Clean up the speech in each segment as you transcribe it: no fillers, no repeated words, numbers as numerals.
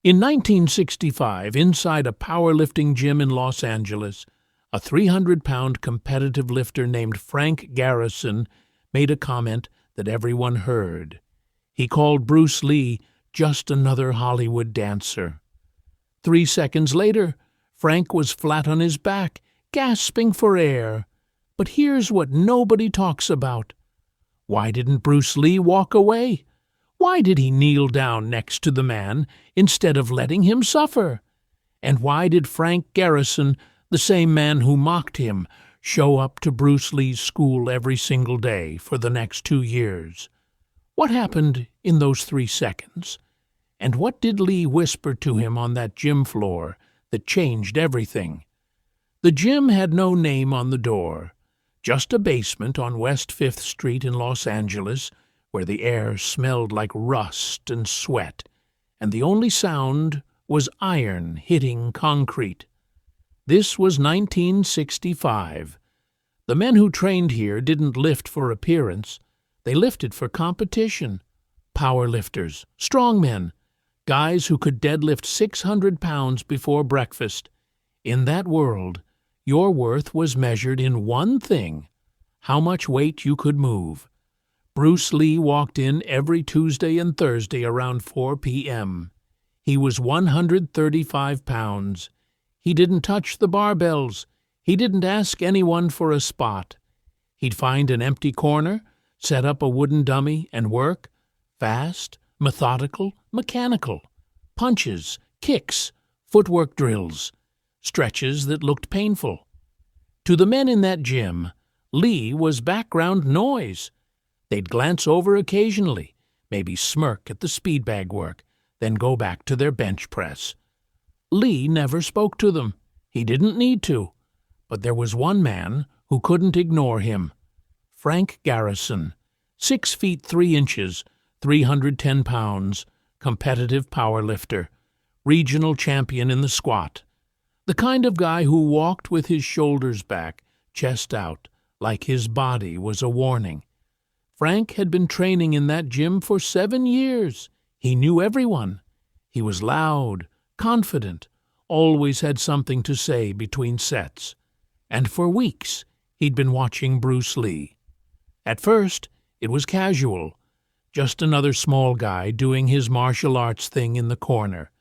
In 1965, inside a powerlifting gym in Los Angeles, a 300-pound competitive lifter named Frank Garrison made a comment that everyone heard. He called Bruce Lee just another Hollywood dancer. 3 seconds later, Frank was flat on his back, gasping for air. But here's what nobody talks about. Why didn't Bruce Lee walk away? Why did he kneel down next to the man instead of letting him suffer? And why did Frank Garrison, the same man who mocked him, show up to Bruce Lee's school every single day for the next 2 years? What happened in those 3 seconds? And what did Lee whisper to him on that gym floor that changed everything? The gym had no name on the door, just a basement on West 5th Street in Los Angeles, where the air smelled like rust and sweat, and the only sound was iron hitting concrete. This was 1965. The men who trained here didn't lift for appearance. They lifted for competition. Power lifters, strong men, guys who could deadlift 600 pounds before breakfast. In that world, your worth was measured in one thing: how much weight you could move. Bruce Lee walked in every Tuesday and Thursday around 4 p.m. He was 135 pounds. He didn't touch the barbells. He didn't ask anyone for a spot. He'd find an empty corner, set up a wooden dummy, and work. Fast, methodical, mechanical. Punches, kicks, footwork drills. Stretches that looked painful. To the men in that gym, Lee was background noise. They'd glance over occasionally, maybe smirk at the speed bag work, then go back to their bench press. Lee never spoke to them. He didn't need to. But there was one man who couldn't ignore him. Frank Garrison, 6 feet 3 inches, 310 pounds, competitive powerlifter, regional champion in the squat. The kind of guy who walked with his shoulders back, chest out, like his body was a warning. Frank had been training in that gym for 7 years. He knew everyone. He was loud, confident, always had something to say between sets. And for weeks, he'd been watching Bruce Lee. At first, it was casual, just another small guy doing his martial arts thing in the corner.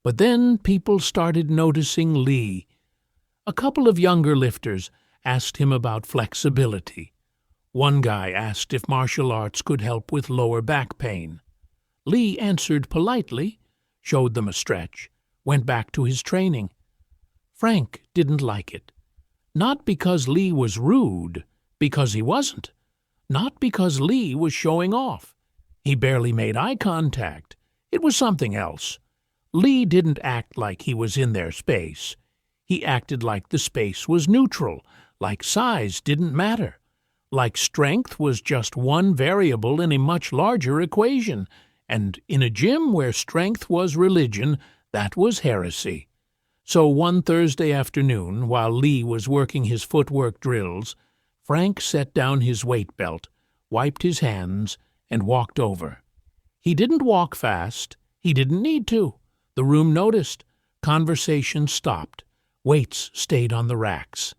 But then people started noticing Lee. A couple of younger lifters asked him about flexibility. One guy asked if martial arts could help with lower back pain. Lee answered politely, showed them a stretch, went back to his training. Frank didn't like it. Not because Lee was rude, because he wasn't. Not because Lee was showing off. He barely made eye contact. It was something else. Lee didn't act like he was in their space. He acted like the space was neutral, like size didn't matter, like strength was just one variable in a much larger equation, and in a gym where strength was religion, that was heresy. So one Thursday afternoon, while Lee was working his footwork drills, Frank set down his weight belt, wiped his hands, and walked over. He didn't walk fast. He didn't need to. The room noticed. Conversation stopped. Weights stayed on the racks.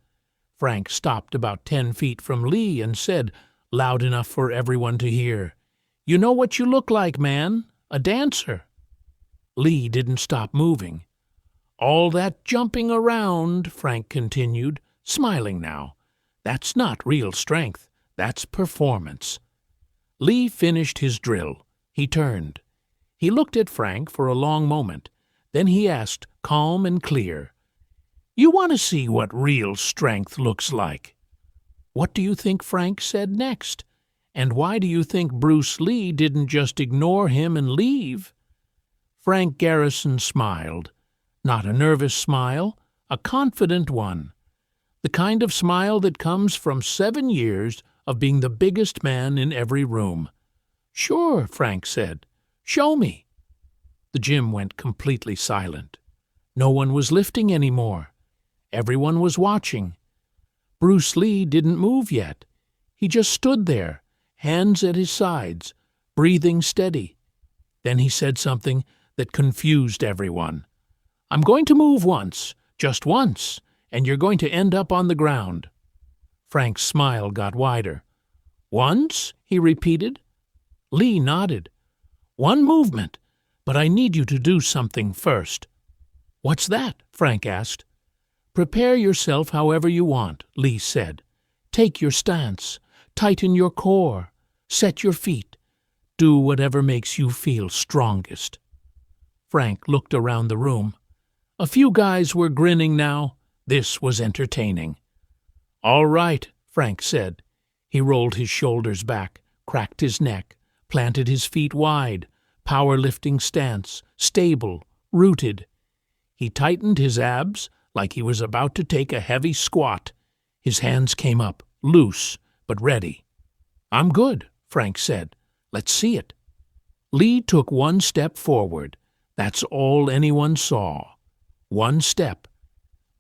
Frank stopped about 10 feet from Lee and said, loud enough for everyone to hear, "You know what you look like, man? A dancer." Lee didn't stop moving. "All that jumping around," Frank continued, smiling now. "That's not real strength. That's performance." Lee finished his drill. He turned. He looked at Frank for a long moment. Then he asked, calm and clear, "You want to see what real strength looks like?" What do you think Frank said next? And why do you think Bruce Lee didn't just ignore him and leave? Frank Garrison smiled. Not a nervous smile, a confident one. The kind of smile that comes from 7 years of being the biggest man in every room. "Sure," Frank said. "Show me." The gym went completely silent. No one was lifting anymore. Everyone was watching. Bruce Lee didn't move yet. He just stood there, hands at his sides, breathing steady. Then he said something that confused everyone. "I'm going to move once, just once, and you're going to end up on the ground." Frank's smile got wider. "Once?" he repeated. Lee nodded. "One movement, but I need you to do something first." "What's that?" Frank asked. "Prepare yourself however you want," Lee said. "Take your stance, tighten your core, set your feet. Do whatever makes you feel strongest." Frank looked around the room. A few guys were grinning now. This was entertaining. "All right," Frank said. He rolled his shoulders back, cracked his neck, planted his feet wide, power-lifting stance, stable, rooted. He tightened his abs like he was about to take a heavy squat. His hands came up, loose, but ready. "I'm good," Frank said. "Let's see it." Lee took one step forward. That's all anyone saw. One step.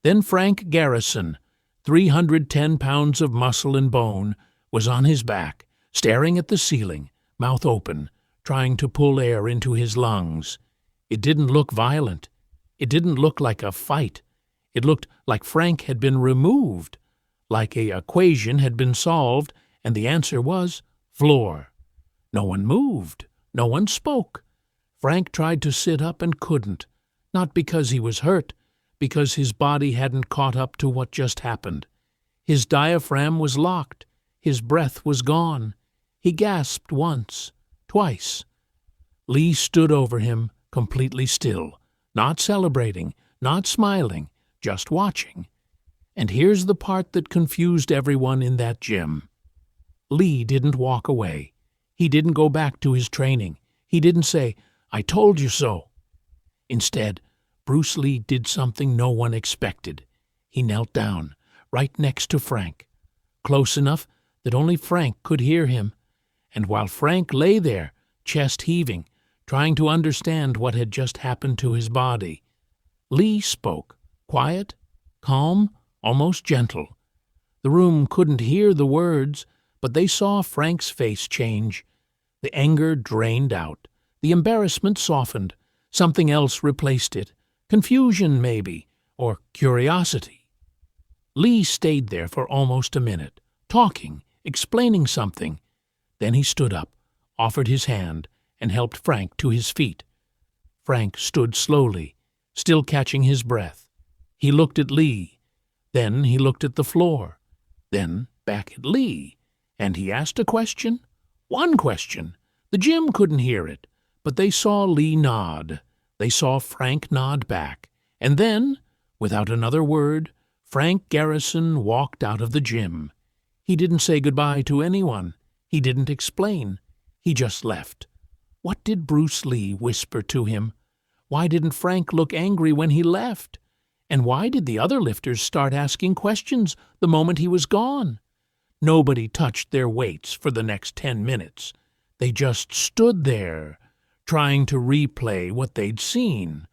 Then Frank Garrison, 310 pounds of muscle and bone, was on his back, staring at the ceiling, mouth open, trying to pull air into his lungs. It didn't look violent. It didn't look like a fight. It looked like Frank had been removed, like an equation had been solved, and the answer was floor. No one moved. No one spoke. Frank tried to sit up and couldn't, not because he was hurt, because his body hadn't caught up to what just happened. His diaphragm was locked. His breath was gone. He gasped once, twice. Lee stood over him, completely still, not celebrating, not smiling, just watching. And here's the part that confused everyone in that gym. Lee didn't walk away. He didn't go back to his training. He didn't say, "I told you so." Instead, Bruce Lee did something no one expected. He knelt down, right next to Frank, close enough that only Frank could hear him. And while Frank lay there, chest heaving, trying to understand what had just happened to his body, Lee spoke, quiet, calm, almost gentle. The room couldn't hear the words, but they saw Frank's face change. The anger drained out. The embarrassment softened. Something else replaced it. Confusion, maybe, or curiosity. Lee stayed there for almost a minute, talking, explaining something. Then he stood up, offered his hand, and helped Frank to his feet. Frank stood slowly, still catching his breath. He looked at Lee. Then he looked at the floor. Then back at Lee. And he asked a question. One question. The gym couldn't hear it, but they saw Lee nod. They saw Frank nod back. And then, without another word, Frank Garrison walked out of the gym. He didn't say goodbye to anyone. He didn't explain. He just left. What did Bruce Lee whisper to him? Why didn't Frank look angry when he left? And why did the other lifters start asking questions the moment he was gone? Nobody touched their weights for the next 10 minutes. They just stood there, trying to replay what they'd seen.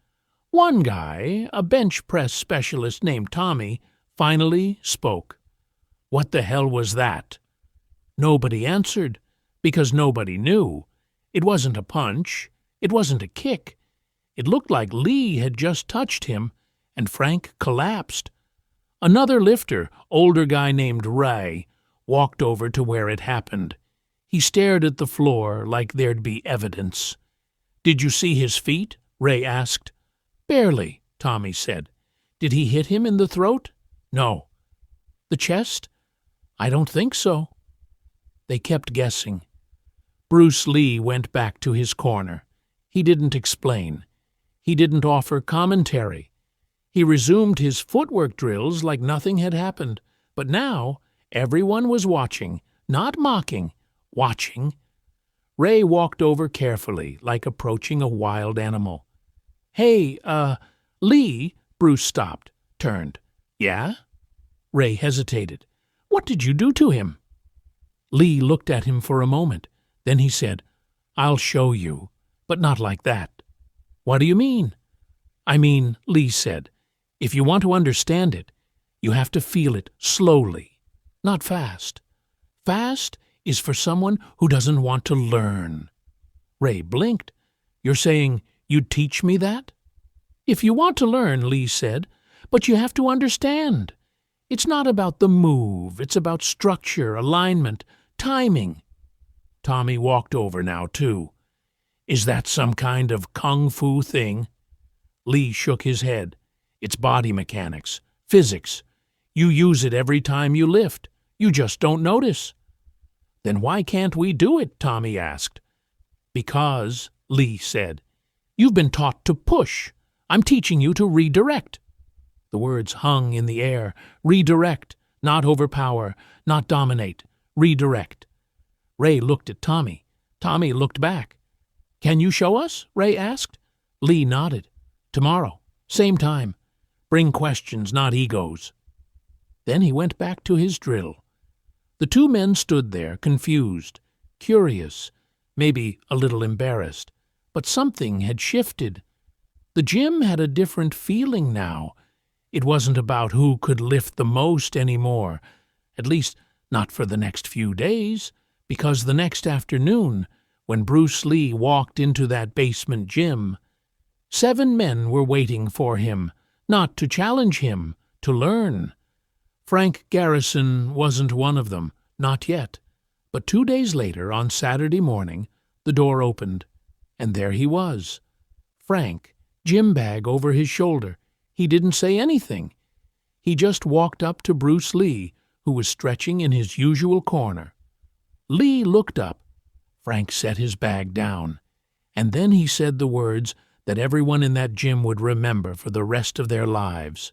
One guy, a bench press specialist named Tommy, finally spoke. What the hell was that? Nobody answered, because nobody knew. It wasn't a punch. It wasn't a kick. It looked like Lee had just touched him, and Frank collapsed. Another lifter, older guy named Ray, walked over to where it happened. He stared at the floor like there'd be evidence. "Did you see his feet?" Ray asked. "Barely," Tommy said. "Did he hit him in the throat?" "No." "The chest?" "I don't think so." They kept guessing. Bruce Lee went back to his corner. He didn't explain. He didn't offer commentary. He resumed his footwork drills like nothing had happened. But now everyone was watching, not mocking, watching. Ray walked over carefully, like approaching a wild animal. "Hey, Lee," Bruce stopped, turned. "Yeah?" Ray hesitated. "What did you do to him?" Lee looked at him for a moment. Then he said, "I'll show you, but not like that." "What do you mean?" "I mean," Lee said, "if you want to understand it, you have to feel it slowly, not fast. Fast is for someone who doesn't want to learn." Ray blinked. "You're saying You'd teach me that? If you want to learn, Lee said, but you have to understand. It's not about the move, it's about structure, alignment, timing. Tommy walked over now, too. Is that some kind of kung fu thing? Lee shook his head. It's body mechanics, physics. You use it every time you lift. You just don't notice. Then why can't we do it? Tommy asked. Because, Lee said, you've been taught to push. I'm teaching you to redirect. The words hung in the air. Redirect, not overpower, not dominate. Redirect. Ray looked at Tommy. Tommy looked back. Can you show us? Ray asked. Lee nodded. Tomorrow, same time. Bring questions, not egos. Then he went back to his drill. The two men stood there, confused, curious, maybe a little embarrassed, but something had shifted. The gym had a different feeling now. It wasn't about who could lift the most anymore, at least not for the next few days, because the next afternoon, when Bruce Lee walked into that basement gym, 7 men were waiting for him, not to challenge him, to learn. Frank Garrison wasn't one of them, not yet. But 2 days later, on Saturday morning, the door opened, and there he was. Frank, gym bag over his shoulder. He didn't say anything. He just walked up to Bruce Lee, who was stretching in his usual corner. Lee looked up. Frank set his bag down, and then he said the words that everyone in that gym would remember for the rest of their lives.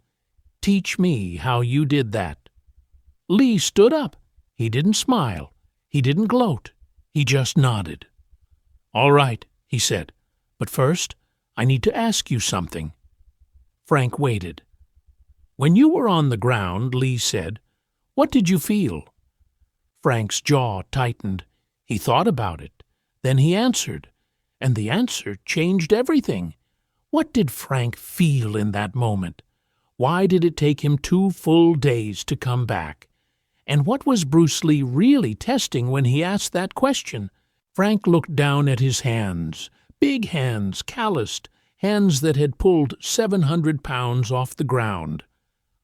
Teach me how you did that. Lee stood up. He didn't smile. He didn't gloat. He just nodded. All right, he said, but first, I need to ask you something. Frank waited. When you were on the ground, Lee said, what did you feel? Frank's jaw tightened. He thought about it. Then he answered, and the answer changed everything. What did Frank feel in that moment? Why did it take him 2 full days to come back? And what was Bruce Lee really testing when he asked that question? Frank looked down at his hands, big hands, calloused, hands that had pulled 700 pounds off the ground.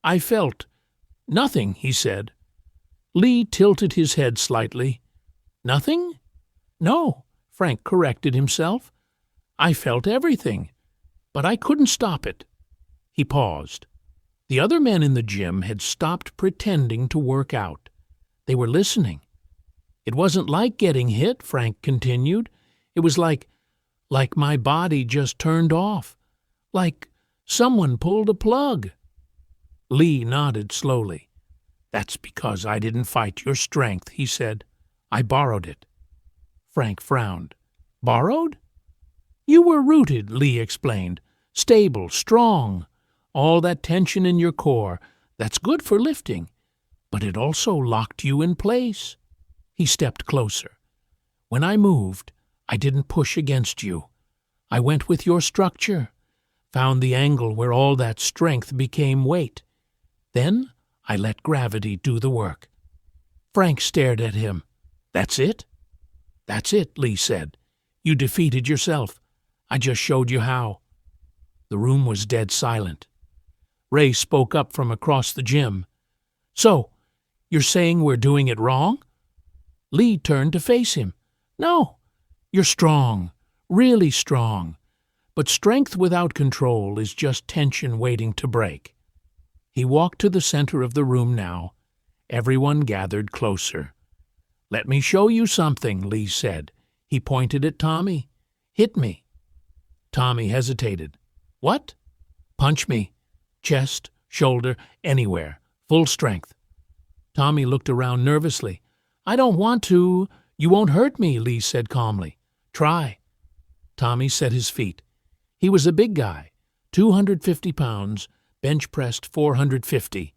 I felt nothing, he said. Lee tilted his head slightly. Nothing? No, Frank corrected himself. I felt everything, but I couldn't stop it. He paused. The other men in the gym had stopped pretending to work out. They were listening. It wasn't like getting hit, Frank continued. It was like my body just turned off. Like someone pulled a plug. Lee nodded slowly. That's because I didn't fight your strength, he said. I borrowed it. Frank frowned. Borrowed? You were rooted, Lee explained. Stable, strong. All that tension in your core, that's good for lifting. But it also locked you in place. He stepped closer. When I moved, I didn't push against you. I went with your structure, found the angle where all that strength became weight. Then I let gravity do the work. Frank stared at him. That's it? That's it, Lee said. You defeated yourself. I just showed you how. The room was dead silent. Ray spoke up from across the gym. So, you're saying we're doing it wrong? Lee turned to face him. No, you're strong, really strong. But strength without control is just tension waiting to break. He walked to the center of the room now. Everyone gathered closer. Let me show you something, Lee said. He pointed at Tommy. Hit me. Tommy hesitated. What? Punch me. Chest, shoulder, anywhere. Full strength. Tommy looked around nervously. I don't want to. You won't hurt me, Lee said calmly. Try. Tommy set his feet. He was a big guy, 250 pounds, bench-pressed 450.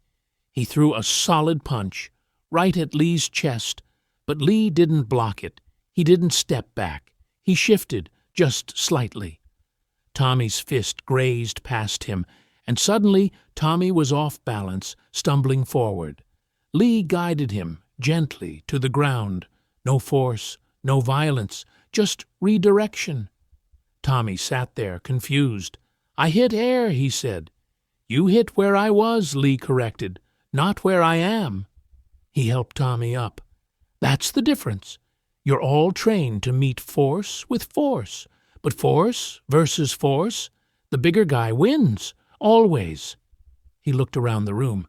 He threw a solid punch, right at Lee's chest, but Lee didn't block it. He didn't step back. He shifted, just slightly. Tommy's fist grazed past him, and suddenly Tommy was off balance, stumbling forward. Lee guided him, gently, to the ground. No force, no violence, just redirection. Tommy sat there, confused. "I hit air," he said. "You hit where I was," Lee corrected, "not where I am." He helped Tommy up. "That's the difference. You're all trained to meet force with force. But force versus force, the bigger guy wins, always." He looked around the room.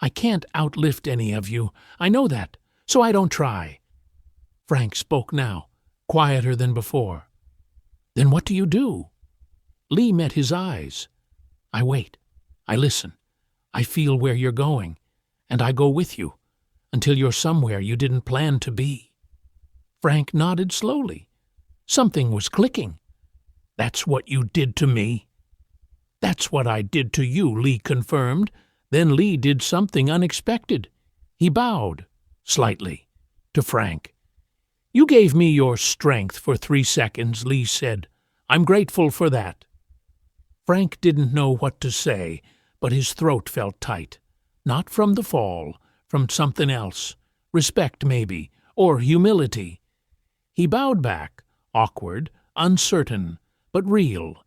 "I can't outlift any of you. I know that, so I don't try." Frank spoke now, quieter than before. "Then what do you do?" Lee met his eyes. "I wait. I listen. I feel where you're going, and I go with you, until you're somewhere you didn't plan to be." Frank nodded slowly. Something was clicking. "That's what you did to me." "That's what I did to you," Lee confirmed. Then Lee did something unexpected. He bowed, slightly, to Frank. "You gave me your strength for 3 seconds," Lee said. "I'm grateful for that." Frank didn't know what to say, but his throat felt tight. Not from the fall, from something else. Respect, maybe, or humility. He bowed back, awkward, uncertain, but real.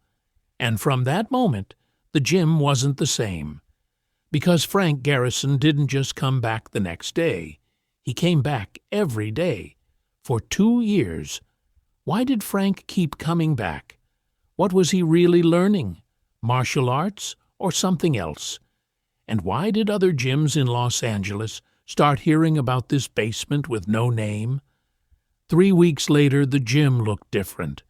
And from that moment, the gym wasn't the same. Because Frank Garrison didn't just come back the next day. He came back every day. For 2 years. Why did Frank keep coming back? What was he really learning? Martial arts or something else? And why did other gyms in Los Angeles start hearing about this basement with no name? 3 weeks later, the gym looked different.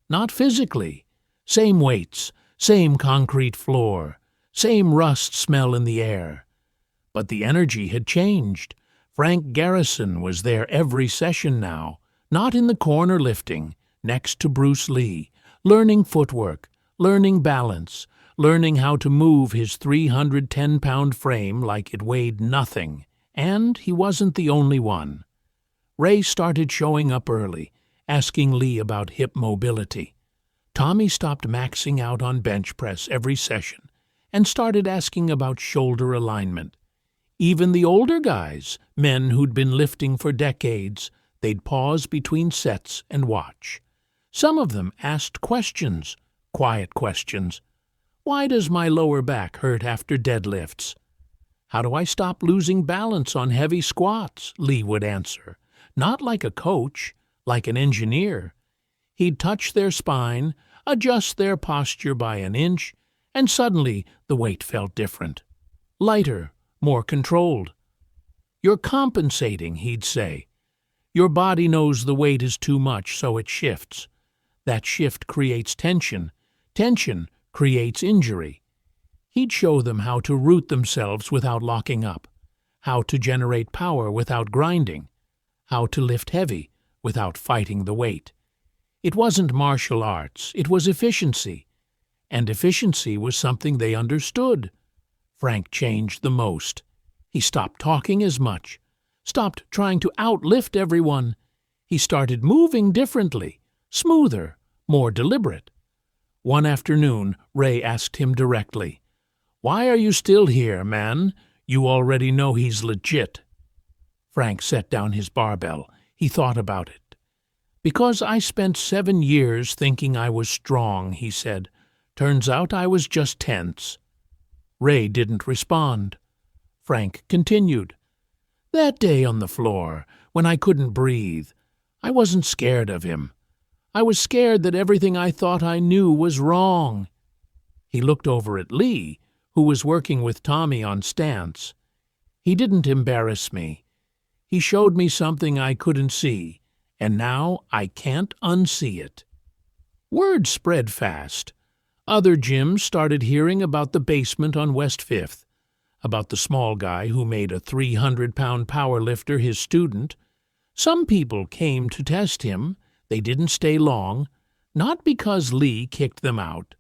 Not physically. Same weights, same concrete floor, same rust smell in the air. But the energy had changed. Frank Garrison was there every session now, not in the corner lifting, next to Bruce Lee, learning footwork, learning balance, learning how to move his 310-pound frame like it weighed nothing. And he wasn't the only one. Ray started showing up early, asking Lee about hip mobility. Tommy stopped maxing out on bench press every session and started asking about shoulder alignment. Even the older guys, men who'd been lifting for decades, they'd pause between sets and watch. Some of them asked questions, quiet questions. "Why does my lower back hurt after deadlifts?" "How do I stop losing balance on heavy squats?" Lee would answer. Not like a coach, like an engineer. He'd touch their spine, adjust their posture by an inch, and suddenly the weight felt different. Lighter, more controlled. "You're compensating," he'd say. "Your body knows the weight is too much, so it shifts. That shift creates tension. Tension creates injury." He'd show them how to root themselves without locking up, how to generate power without grinding, how to lift heavy without fighting the weight. It wasn't martial arts, it was efficiency. And efficiency was something they understood. Frank changed the most. He stopped talking as much, stopped trying to outlift everyone. He started moving differently, smoother, more deliberate. One afternoon, Ray asked him directly, "Why are you still here, man? You already know he's legit." Frank set down his barbell. He thought about it. "Because I spent 7 years thinking I was strong," he said. "Turns out I was just tense." Ray didn't respond. Frank continued. "That day on the floor, when I couldn't breathe, I wasn't scared of him. I was scared that everything I thought I knew was wrong." He looked over at Lee, who was working with Tommy on stance. "He didn't embarrass me. He showed me something I couldn't see, and now I can't unsee it." Word spread fast. Other gyms started hearing about the basement on West 5th, about the small guy who made a 300-pound powerlifter his student. Some people came to test him. They didn't stay long, not because Lee kicked them out,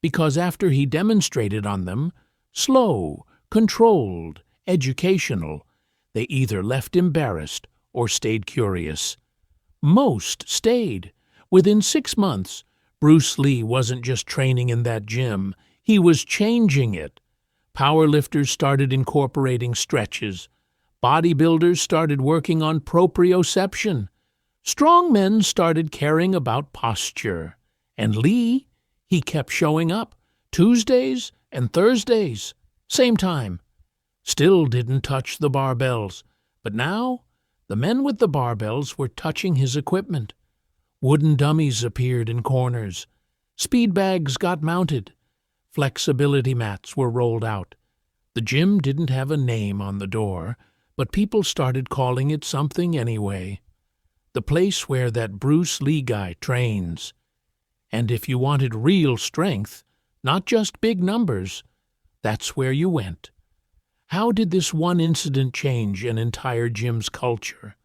because after he demonstrated on them, slow, controlled, educational, they either left embarrassed or stayed curious. Most stayed. Within 6 months, Bruce Lee wasn't just training in that gym, he was changing it. Powerlifters started incorporating stretches. Bodybuilders started working on proprioception. Strong men started caring about posture. And Lee, he kept showing up, Tuesdays and Thursdays, same time. Still didn't touch the barbells, but now the men with the barbells were touching his equipment. Wooden dummies appeared in corners. Speed bags got mounted. Flexibility mats were rolled out. The gym didn't have a name on the door, but people started calling it something anyway. The place where that Bruce Lee guy trains. And if you wanted real strength, not just big numbers, that's where you went. How did this one incident change an entire gym's culture?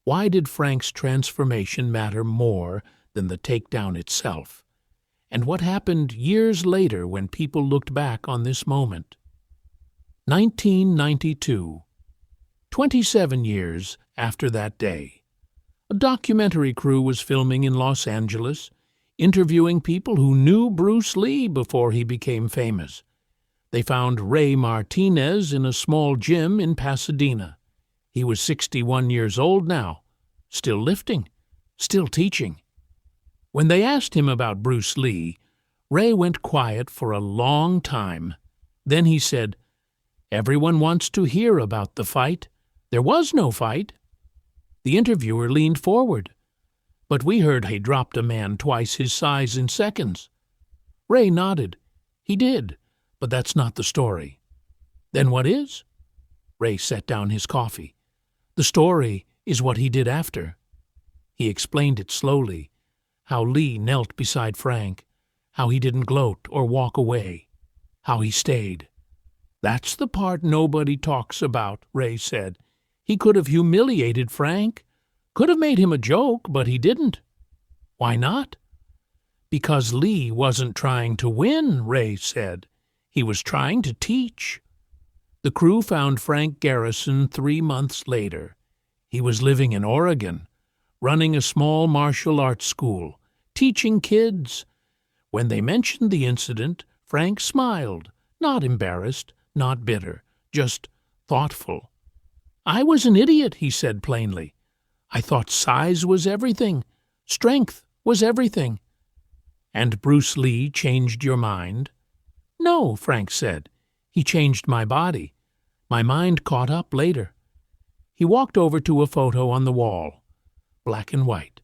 Why did Frank's transformation matter more than the takedown itself? And what happened years later when people looked back on this moment? 1992. 27 years after that day. A documentary crew was filming in Los Angeles, interviewing people who knew Bruce Lee before he became famous. They found Ray Martinez in a small gym in Pasadena. He was 61 years old now, still lifting, still teaching. When they asked him about Bruce Lee, Ray went quiet for a long time. Then he said, "Everyone wants to hear about the fight. There was no fight." The interviewer leaned forward. "But we heard he dropped a man twice his size in seconds." Ray nodded. "He did, but that's not the story." "Then what is?" Ray set down his coffee. "The story is what he did after." He explained it slowly, how Lee knelt beside Frank, how he didn't gloat or walk away, how he stayed. "That's the part nobody talks about," Ray said. "He could have humiliated Frank, could have made him a joke, but he didn't." "Why not?" "Because Lee wasn't trying to win," Ray said. "He was trying to teach." The crew found Frank Garrison 3 months later. He was living in Oregon, running a small martial arts school, teaching kids. When they mentioned the incident, Frank smiled, not embarrassed, not bitter, just thoughtful. "I was an idiot," he said plainly. "I thought size was everything, strength was everything." "And Bruce Lee changed your mind?" "No," Frank said. "He changed my body. My mind caught up later." He walked over to a photo on the wall. Black and white.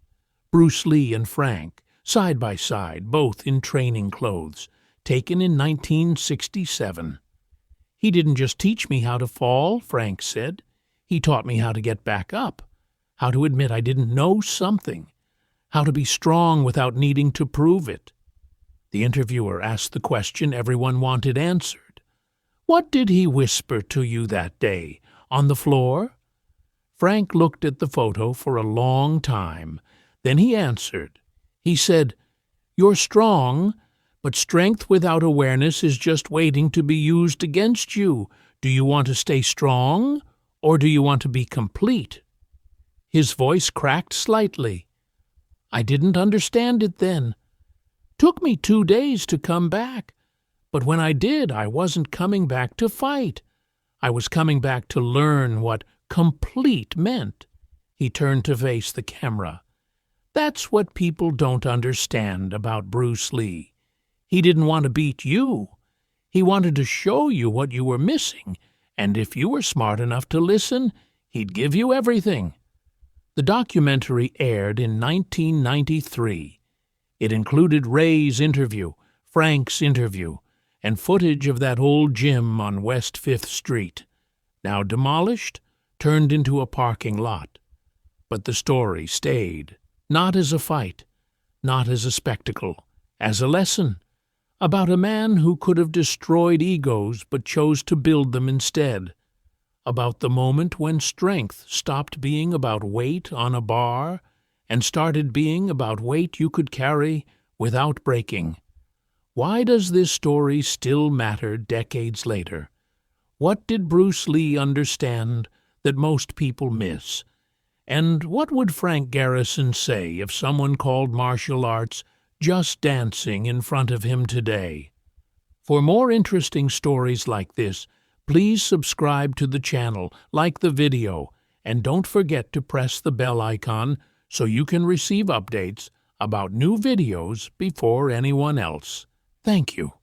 Bruce Lee and Frank, side by side, both in training clothes, taken in 1967. "He didn't just teach me how to fall," Frank said. "He taught me how to get back up, how to admit I didn't know something, how to be strong without needing to prove it." The interviewer asked the question everyone wanted answered. "What did he whisper to you that day, on the floor?" Frank looked at the photo for a long time. Then he answered. He said, "You're strong, but strength without awareness is just waiting to be used against you. Do you want to stay strong, or do you want to be complete?" His voice cracked slightly. "I didn't understand it then. Took me 2 days to come back. But when I did, I wasn't coming back to fight. I was coming back to learn what complete meant." He turned to face the camera. "That's what people don't understand about Bruce Lee. He didn't want to beat you. He wanted to show you what you were missing, and if you were smart enough to listen, he'd give you everything." The documentary aired in 1993. It included Ray's interview, Frank's interview, and footage of that old gym on West 5th Street, now demolished, turned into a parking lot. But the story stayed, not as a fight, not as a spectacle, as a lesson, about a man who could have destroyed egos but chose to build them instead, about the moment when strength stopped being about weight on a bar and started being about weight you could carry without breaking. Why does this story still matter decades later? What did Bruce Lee understand that most people miss? And what would Frank Garrison say if someone called martial arts just dancing in front of him today? For more interesting stories like this, please subscribe to the channel, like the video, and don't forget to press the bell icon so you can receive updates about new videos before anyone else. Thank you.